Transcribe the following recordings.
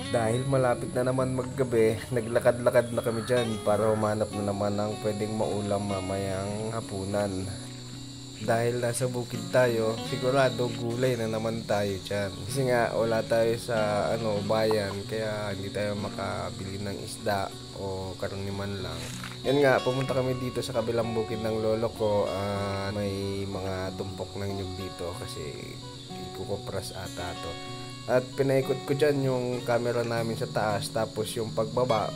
Dahil malapit na naman maggabi, naglakad-lakad na kami dyan para humanap na naman ng pwedeng maulam mamayang hapunan. Dahil nasa bukid tayo, sigurado gulay na naman tayo dyan. Kasi nga wala tayo sa bayan, kaya hindi tayo makabili ng isda o karaniman lang. Yan nga, pumunta kami dito sa kabilang bukid ng lolo ko. May mga tumpok ng nyug dito kasi ikukupras ata to. At pinaikot ko dyan yung camera namin sa taas, tapos yung pagbaba,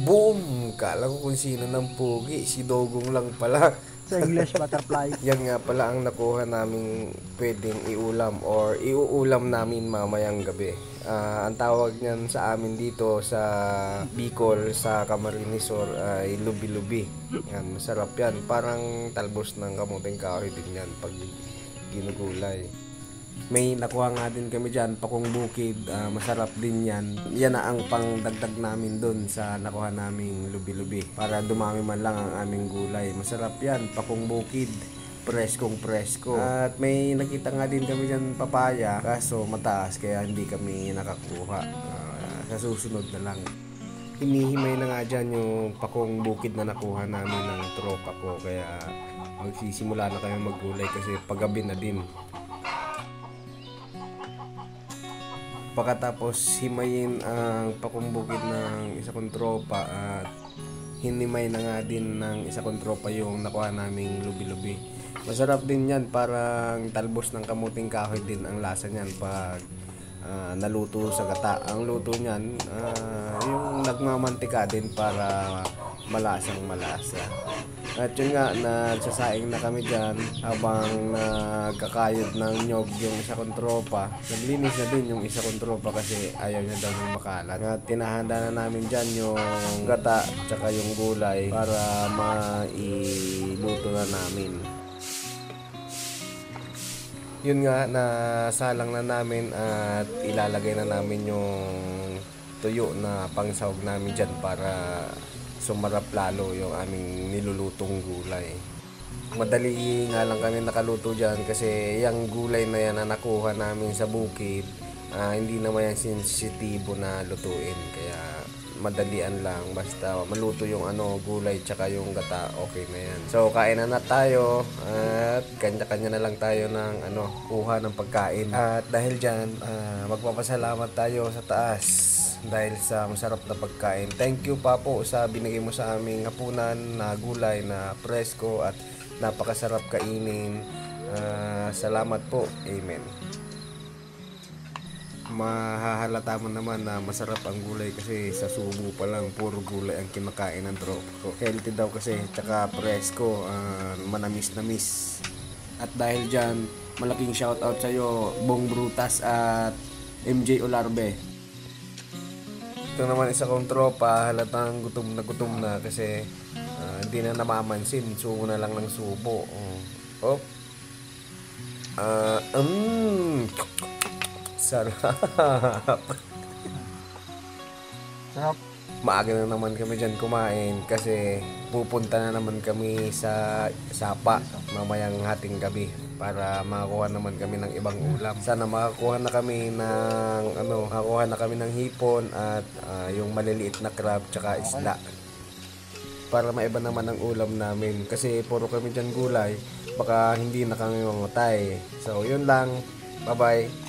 boom! Kala ko kung sino ng pugi, si Dogong lang pala. Sa English, butterfly. Yan nga pala ang nakuha naming pwedeng iulam or iuulam namin mamayang gabi. Ang tawag niyan sa amin dito sa Bicol, sa Camarines Sur ay lubi-lubi. Yan, masarap yan. Parang talbos ng kamuting kahoy din yan pag ginugulay. May nakuha nga din kami dyan, pakong bukid, masarap din yan. Yan na ang pangdagdag namin dun sa nakuha naming lubi-lubi. Para dumami man lang ang aming gulay. Masarap yan, pakong bukid, preskong presko. At may nakita nga din kami dyan papaya, kaso mataas kaya hindi kami nakakuha. Sa susunod na lang. Hinihimay na nga dyan yung pakong bukid na nakuha namin ng tropa ko. Kaya magsisimula na kami maggulay kasi paggabi na din. Pagkatapos himayin ang pakumbukid ng isa kong tropa at hinimay na nga din ng isa kong tropa yung nakuha naming lubi-lubi. Masarap din yan, parang talbos ng kamuting kahoy din ang lasa niyan pag naluto sa gata. Ang luto niyan, yung nagmamantika din para malasang malasa. At yun nga, nagsasaing na kami dyan habang nagkakayod ng nyog yung isa kong tropa. Naglinis na din yung isa kong tropa kasi ayaw niya daw ng makalat. At tinahanda na namin dyan yung gata tsaka yung gulay para mailuto na namin. Yun nga, nasalang na namin at ilalagay na namin yung tuyo na pangsahog namin dyan para sumarap lalo yung aming nilulutong gulay. Madali nga lang kami nakaluto dyan kasi yung gulay na yan na nakuha namin sa bukid, hindi naman yan sensitibo na lutuin. Kaya madalian lang, basta maluto yung gulay tsaka yung gata, okay na yan. So kain na tayo at kanya-kanya na lang tayo ng kuha ng pagkain. At dahil dyan, magpapasalamat tayo sa taas dahil sa masarap na pagkain. Thank you Papo sa binigay mo sa aming hapunan na gulay na presko at napakasarap kainin. Salamat po. Amen. Mahahalata mo naman na masarap ang gulay kasi sa subo pa lang puro gulay ang kinakain ng tropa ko. Healthy daw kasi, tsaka presko, manamis-namis. At dahil dyan, malaking shoutout sa'yo Bong Brutas at MJ Olarbe. Ito naman isa kong tropa, halatang gutom na kasi hindi na namamansin, subo na lang ng subo. Sarap. Sarap. Maaga na naman kami dyan kumain kasi pupunta na naman kami sa Sapa mamayang hating gabi para makakuha naman kami ng ibang ulam. Sana makakuha na kami ng hipon at yung maliliit na crab tsaka isda. Para maiba naman ang ulam namin kasi puro kami dyan gulay, baka hindi na kami mamatay. So yun lang. Bye bye.